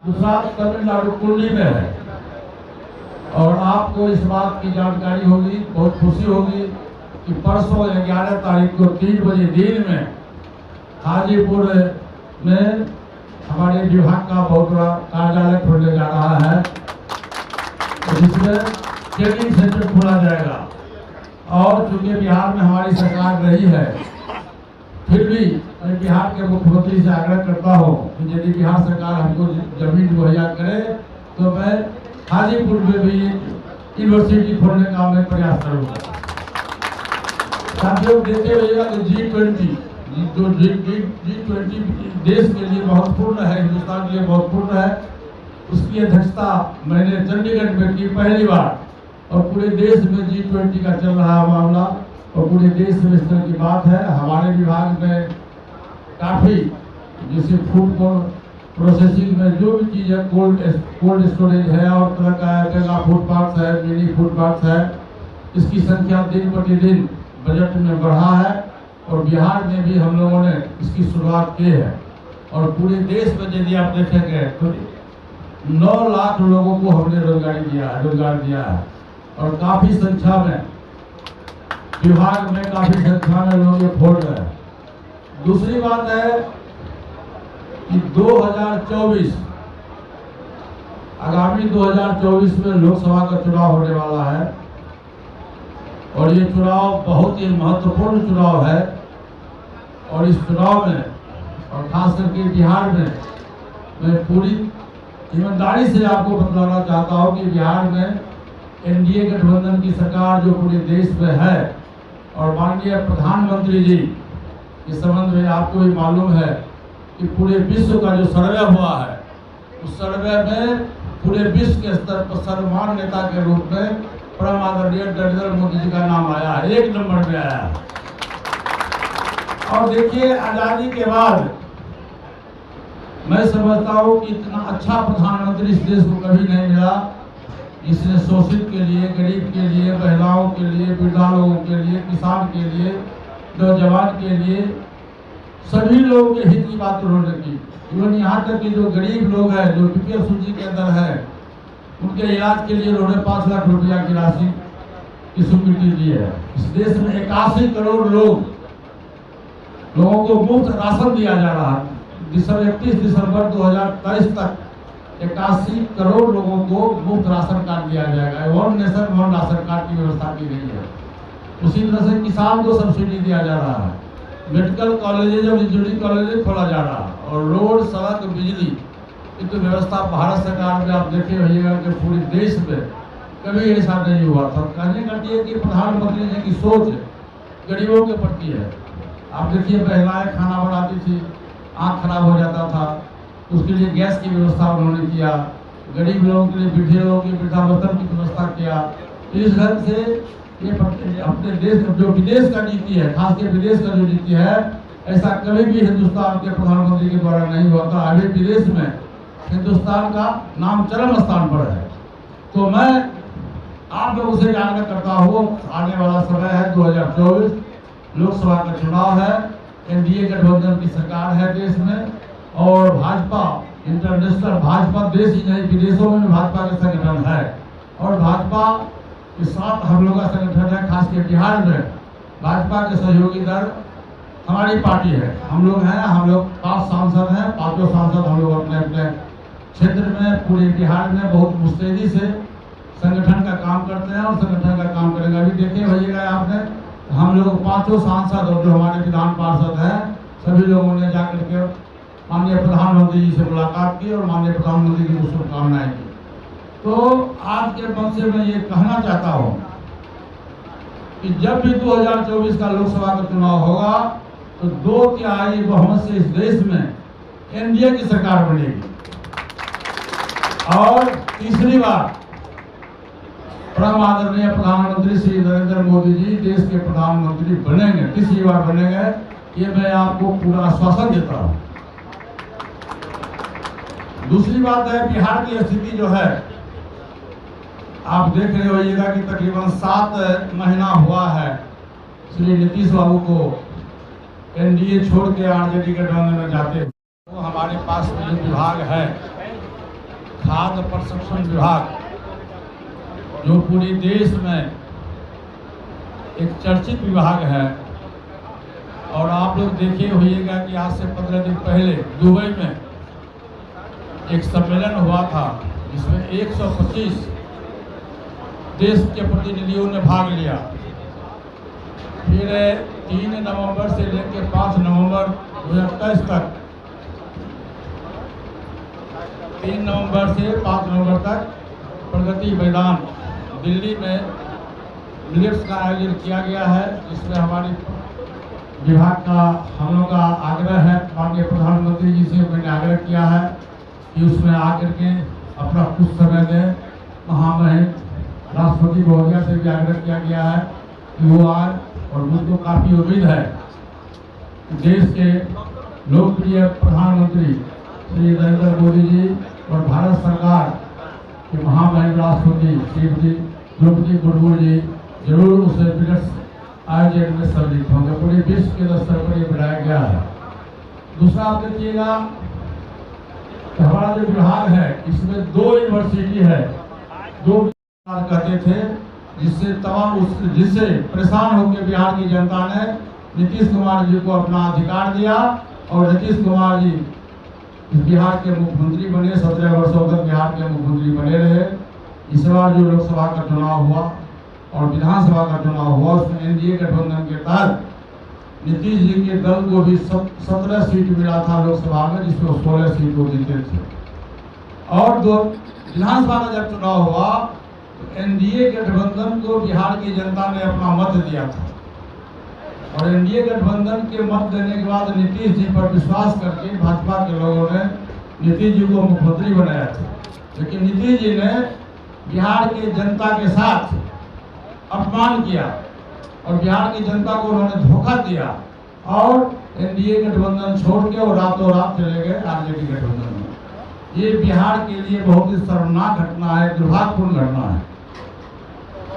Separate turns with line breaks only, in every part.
गुजरात तमिलनाडु कुंडली में है। और आपको इस बात की जानकारी होगी, बहुत खुशी होगी कि परसों 11 तारीख को 3 बजे दिन में हाजीपुर में हमारे विभाग का बहुत बड़ा कार्यालय खोलने जा रहा है, जिसमें ट्रेनिंग सेंटर खोला जाएगा। और चूंकि बिहार में हमारी सरकार रही है, फिर भी मैं बिहार के मुख्यमंत्री से आग्रह करता हूँ कि यदि बिहार सरकार हमको जमीन मुहैया करे तो मैं हाजीपुर में भी यूनिवर्सिटी खोलने का मैं प्रयास करूँगा। साथियों, देखे रहिएगा कि G20 जो G20 देश के लिए महत्वपूर्ण है, हिंदुस्तान के लिए महत्वपूर्ण है, उसकी अध्यक्षता मैंने चंडीगढ़ में की पहली बार। और पूरे देश में G20 का चल रहा मामला और पूरे देश में इस तरह की बात है। हमारे विभाग में काफ़ी जैसे फूड प्रोसेसिंग में जो भी चीज़ है, कोल्ड स्टोरेज है और तरह का है, मेगा फूड पार्क है, मिनी फूड पार्क है, इसकी संख्या दिन प्रतिदिन बजट में बढ़ा है। और बिहार में भी हम लोगों ने इसकी शुरुआत की है। और पूरे देश में यदि आप देखेंगे तो 9 लाख लोगों को हमने रोजगार दिया है। और काफ़ी संख्या में विभाग में काफ़ी संख्या में लोग ये खोल रहे हैं। दूसरी बात है कि 2024 आगामी 2024 में लोकसभा का चुनाव होने वाला है। और ये चुनाव बहुत ही महत्वपूर्ण चुनाव है। और इस चुनाव में और खास करके बिहार में मैं पूरी ईमानदारी से आपको बतलाना चाहता हूँ कि बिहार में एनडीए गठबंधन की सरकार जो पूरे देश में है और माननीय प्रधानमंत्री जी इस संबंध में आपको भी मालूम है कि पूरे विश्व का जो सर्वे हुआ है, उस सर्वे में पूरे विश्व के स्तर पर सर्वमान्य नेता के रूप में परम आदरणीय नरेंद्र मोदी जी का नाम आया है, 1 नंबर में आया है। और देखिए, आज़ादी के बाद मैं समझता हूँ कि इतना अच्छा प्रधानमंत्री इस देश को कभी नहीं मिला, जिसने शोषित के लिए, गरीब के लिए, महिलाओं के लिए, वृद्धा लोगों के लिए, किसान के लिए, नौजवान के लिए, सभी लोगों के हित की बात उन्होंने की। इवन यहाँ तक कि जो गरीब लोग हैं, जो बीपीएल सूची के अंदर है, उनके इलाज के लिए उन्होंने 5 लाख रुपया की राशि की स्वीकृति दी है। इस देश में 81 करोड़ लोगों को मुफ्त राशन दिया जा रहा है। 31 दिसंबर 2023 तक 81 करोड़ लोगों को मुफ्त राशन कार्ड दिया जाएगा। One nation one ration card की व्यवस्था की गई है। उसी तरह से किसान को सब्सिडी दिया जा रहा है। मेडिकल कॉलेजेज और इंजीनियरिंग कॉलेजेज खोला जा रहा है। और रोड, सड़क, बिजली की तो व्यवस्था भारत सरकार में आप देखे रहिएगा कि पूरे देश में कभी ऐसा नहीं हुआ था। कहने का ये कि प्रधानमंत्री जी की सोच गरीबों के प्रति है। आप देखिए, महिलाएं खाना बनाती थी, आँख खराब हो जाता था, उसके लिए गैस की व्यवस्था उन्होंने किया। गरीब लोगों के लिए, वृद्ध लोगों के वृद्धावस्था की व्यवस्था किया। इस ढंग से ये अपने देश जो विदेश का नीति है, खासकर विदेश का जो नीति है, ऐसा कभी भी हिंदुस्तान के प्रधानमंत्री के द्वारा नहीं हुआ था। अभी विदेश में हिंदुस्तान का नाम चरम स्थान पर है। तो मैं आप लोगों से आग्रह करता हूँ, आने वाला समय है 2024 लोकसभा का चुनाव है, एनडीए गठबंधन की सरकार है देश में। और भाजपा इंटरनेशनल, भाजपा देश ही नहीं विदेशों में भी भाजपा का संगठन है। और भाजपा के साथ हम लोग का संगठन है, खासकर बिहार में भाजपा के सहयोगी दल हमारी पार्टी है। हम लोग हैं, हम लोग 5 सांसद हैं, 5 सांसद हम लोग अपने अपने क्षेत्र में पूरे बिहार में बहुत मुस्तैदी से संगठन का काम करते हैं और संगठन का काम करेंगे। अभी देखे भैया आपने, हम लोग 5 सांसद और जो हमारे विधान पार्षद हैं, सभी लोगों ने जाकर के माननीय प्रधानमंत्री जी से मुलाकात की और माननीय प्रधानमंत्री जी को शुभकामनाएं की। तो आज के मंच से मैं ये कहना चाहता हूँ कि जब भी 2024 का लोकसभा का चुनाव होगा तो 2/3 बहुमत से इस देश में एनडीए की सरकार बनेगी। और तीसरी बार परम आदरणीय प्रधानमंत्री श्री नरेंद्र मोदी जी देश के प्रधानमंत्री बनेंगे, तीसरी बार बनेंगे, ये मैं आपको पूरा आश्वासन देता हूँ। दूसरी बात है, बिहार की स्थिति जो है, आप देख रहे होइएगा कि तकरीबन 7 महीना हुआ है श्री नीतीश बाबू को एनडीए छोड़ के आरजेडी गठबंधन में जाते। वो हमारे पास में जो विभाग है खाद्य प्रसंस्करण विभाग जो पूरे देश में एक चर्चित विभाग है, और आप लोग देखे होइएगा कि आज से 15 दिन पहले दुबई में एक सम्मेलन हुआ था जिसमें 125 देश के प्रतिनिधियों ने भाग लिया। फिर 3 नवंबर से लेकर 5 नवंबर 2023 तक 3 नवंबर से 5 नवंबर तक प्रगति मैदान दिल्ली में मिलेट्स का आयोजन किया गया है, जिसमें हमारी विभाग का हम लोग का आग्रह है, माननीय प्रधानमंत्री जी से मैंने आग्रह किया है कि उसमें आकर के अपना कुछ समय दें। महामहिम राष्ट्रपति महोदया से भी आग्रह किया गया है कि वो आए, और मुझको काफ़ी उम्मीद है कि देश के लोकप्रिय प्रधानमंत्री श्री नरेंद्र मोदी जी और भारत सरकार के महामहिम राष्ट्रपति श्रीमती द्रौपदी मुर्मू जी जरूर उस मिलेट्स आयोजन में सम्मिलित होंगे। पूरे विश्व के स्तर पर ये बनाया गया है। दूसरा आप देखिएगा कि हमारा जो विभाग है इसमें 2 यूनिवर्सिटी है, 2 कहते थे, जिससे परेशान होकर बिहार की जनता ने नीतीश कुमार जी को अपना अधिकार दिया, और नीतीश कुमार जी इस बिहार के मुख्यमंत्री बने। 17 वर्षों तक बिहार के मुख्यमंत्री बने रहे। इस बार जो लोकसभा का चुनाव हुआ और विधानसभा का चुनाव हुआ, उसमें एनडीए गठबंधन के तहत नीतीश जी के दल को भी 17 सीट मिला था लोकसभा में, जिसमें 16 सीट को जीते थे। और विधानसभा का जब चुनाव हुआ तो एनडीए गठबंधन को बिहार की जनता ने अपना मत दिया था, और एनडीए गठबंधन के मत देने के बाद नीतीश जी पर विश्वास करके भाजपा के लोगों ने नीतीश जी को मुख्यमंत्री बनाया था। लेकिन नीतीश जी ने बिहार की जनता के साथ अपमान किया, और बिहार की जनता को उन्होंने धोखा दिया, और एनडीए गठबंधन छोड़ के वो रातों रात चले गए आरजेडी गठबंधन में। ये बिहार के लिए बहुत ही शर्मनाक घटना है, दुर्भाग्यपूर्ण घटना है।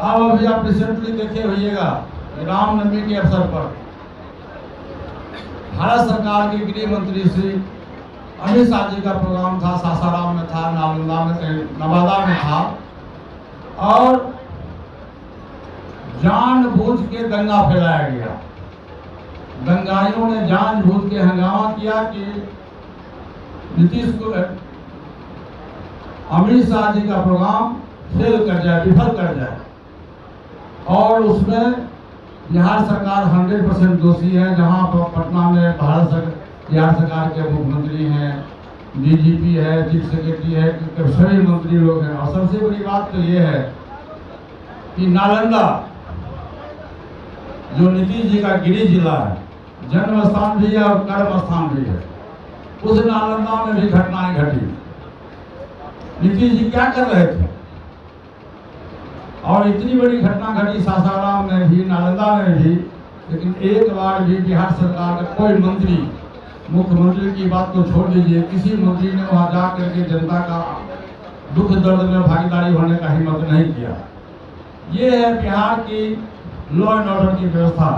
अब अभी आप रिसेंटली देखे होइएगा, रामनवमी के अवसर पर भारत सरकार के गृह मंत्री श्री अमित शाह जी का प्रोग्राम था, सासाराम में था, नालंदा में, नवादा में था, और जानबूझ के दंगा फैलाया गया। दंगाइयों ने जानबूझ के हंगामा किया कि नीतीश को अमित शाह जी का प्रोग्राम फेल कर जाए, विफल कर जाए, और उसमें बिहार सरकार 100% दोषी है। जहां पटना में बिहार सरकार के मुख्यमंत्री हैं, डीजीपी है, चीफ सेक्रेटरी है, सभी मंत्री लोग हैं। और सबसे बड़ी बात तो ये है कि नालंदा जो नीतीश जी का गृह जिला है, जन्म स्थान भी है और कर्म स्थान भी है, उस नालंदा में भी घटनाएं घटी। नीतीश जी क्या कर रहे थे, और इतनी बड़ी घटना घटी सासाराम में भी, नालंदा में भी, लेकिन एक बार भी बिहार सरकार का कोई मंत्री, मुख्यमंत्री की बात तो छोड़ दीजिए, किसी मंत्री ने वहां जा करके जनता का दुख दर्द में भागीदारी होने का हिम्मत नहीं किया। ये है बिहार की लॉ एंड ऑर्डर की व्यवस्था।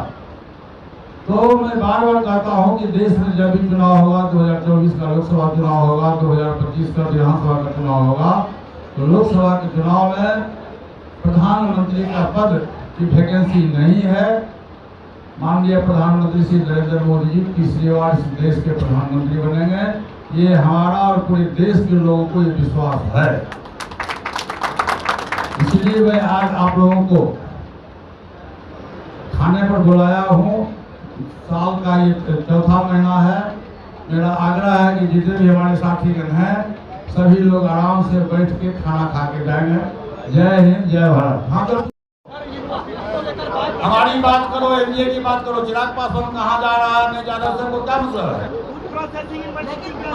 तो मैं बार बार कहता हूँ कि देश में जब भी चुनाव होगा, 2024 का लोकसभा चुनाव होगा, 2025 का विधानसभा का चुनाव होगा, तो लोकसभा के चुनाव में प्रधानमंत्री का पद की वैकेंसी नहीं है। माननीय प्रधानमंत्री श्री नरेंद्र मोदी जी तीसरी बार इस देश के प्रधानमंत्री बनेंगे। ये हमारा और पूरे देश के लोगों को ये विश्वास है। इसलिए मैं आज आप लोगों को खाने पर बुलाया हूँ। साल का ये 4था महीना है। मेरा आग्रह है कि जितने भी हमारे साथीगण हैं, सभी लोग आराम से बैठ के खाना खा के जाएंगे। जय हिंद, जय भारत। हाँ, तो हमारी बात करो, एनडीए की बात करो। चिराग पासवान कहाँ जा रहा है, नहीं जा रहा, सबको क्या मतलब है?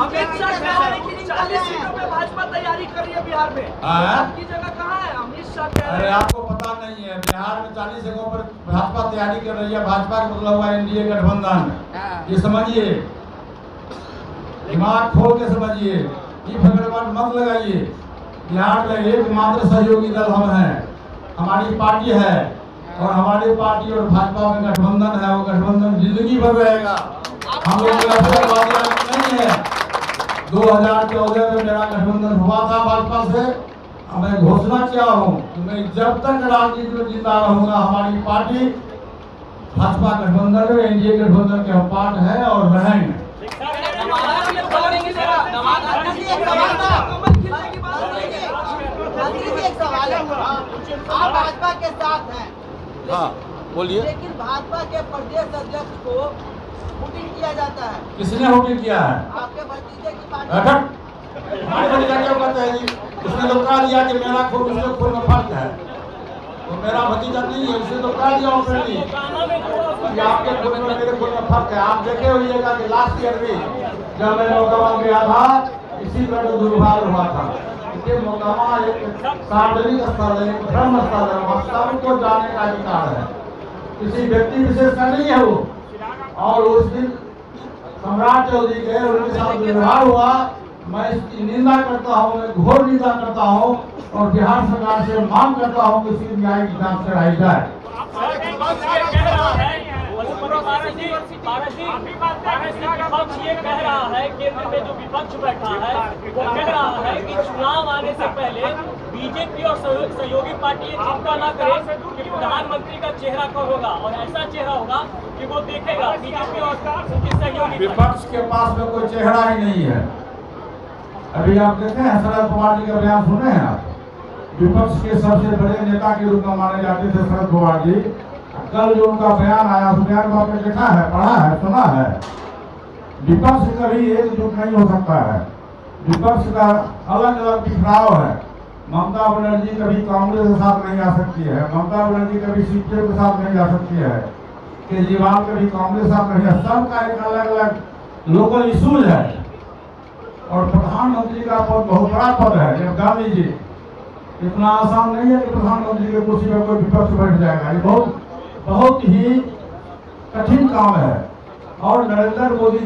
अमित शाह कह रहे हैं कि 40 सीटों पे भाजपा तैयारी कर रही है बिहार में। आपकी जगह कहाँ है? अमित शाह कह रहे हैं।
अरे आपको पता नहीं है, बिहार में 40 जगहों पर भाजपा तैयारी कर रही है। भाजपा का मतलब हुआ एनडीए गठबंधन। ये समझिए, दिमाग खोल के समझिए, ये फकड़बाज मत लगाइए। बिहार में एकमात्र सहयोगी दल हम हैं, हमारी पार्टी है, और हमारी पार्टी और भाजपा में गठबंधन है। वो गठबंधन जिंदगी भर रहेगा। हम लोग नहीं है। 2014 में मेरा गठबंधन हुआ था भाजपा से। मैं घोषणा किया हूँ कि मैं जब तक राजनीति में जिंदा रहूंगा, हमारी पार्टी भाजपा गठबंधन में एनडीए गठबंधन के हम पार्ट है और रहेंगे।
एक सवाल है, आप भाजपा के साथ हैं,
हाँ बोलिए।
लेकिन भाजपा के प्रदेश अध्यक्ष को वोटिंग किया जाता है।
किसने वोटिंग किया है?
आपके भतीजे की पार्टी।
हमारे भतीजा क्या कहते हैं जी? उसने तो कहा दिया कि मेरा खून उसके खून में फर्क है, तो मेरा भतीजा नहीं है। उसने तो कहा दिया ऑलरेडी कि आपके खून में मेरे खून में फर्क है। आप देखे होइएगा कि लास्ट ईयर भी जब मैं मोकामा गया था, इसी तरह का दुर्भाग्य हुआ था। इसलिए मोकामा एक सार्वजनिक स्थल है, एक धर्म स्थल है, वहाँ सबको जाने का अधिकार है, किसी व्यक्ति विशेष का नहीं है वो। और उस दिन सम्राट चौधरी के उनके साथ व्यवहार हुआ, मैं इसकी निंदा करता हूँ, मैं घोर निंदा करता हूँ और बिहार सरकार से मांग करता हूँ कि इसकी न्यायिक जांच कराई जाए।
विपक्ष ये कह रहा है, केंद्र में जो विपक्ष बैठा है वो कह रहा है कि चुनाव आने से पहले बीजेपी और सहयोगी पार्टी ये चिंता न करे कि प्रधानमंत्री का चेहरा कौन होगा, और ऐसा चेहरा होगा कि वो देखेगा बीजेपी और उनकी सहयोगी।
विपक्ष के पास में कोई चेहरा ही नहीं है। अभी आप देखे हैं शरद पवार जी का बयान सुने हैं आप? विपक्ष के सबसे बड़े नेता के रूप में माने जाते थे शरद पवार जी। कल जो उनका बयान आया, उस बयान को आपने देखा है, पढ़ा है, सुना है? विपक्ष कभी एकजुट नहीं हो सकता है। विपक्ष का अलग अलग बिखराव है। ममता बनर्जी कभी कांग्रेस के साथ नहीं आ सकती है, ममता बनर्जी कभी सीपीएम के साथ नहीं आ सकती है, केजरीवाल कभी कांग्रेस के साथ नहीं है। सबका एक अलग अलग लोकल इशूज है। और प्रधानमंत्री का पद बहुत बड़ा पद है। जब गांधी जी, इतना आसान नहीं है कि प्रधानमंत्री के कुर्सी पर कोई विपक्ष बैठ जाएगा। ये बहुत ही कठिन काम है। और नरेंद्र मोदी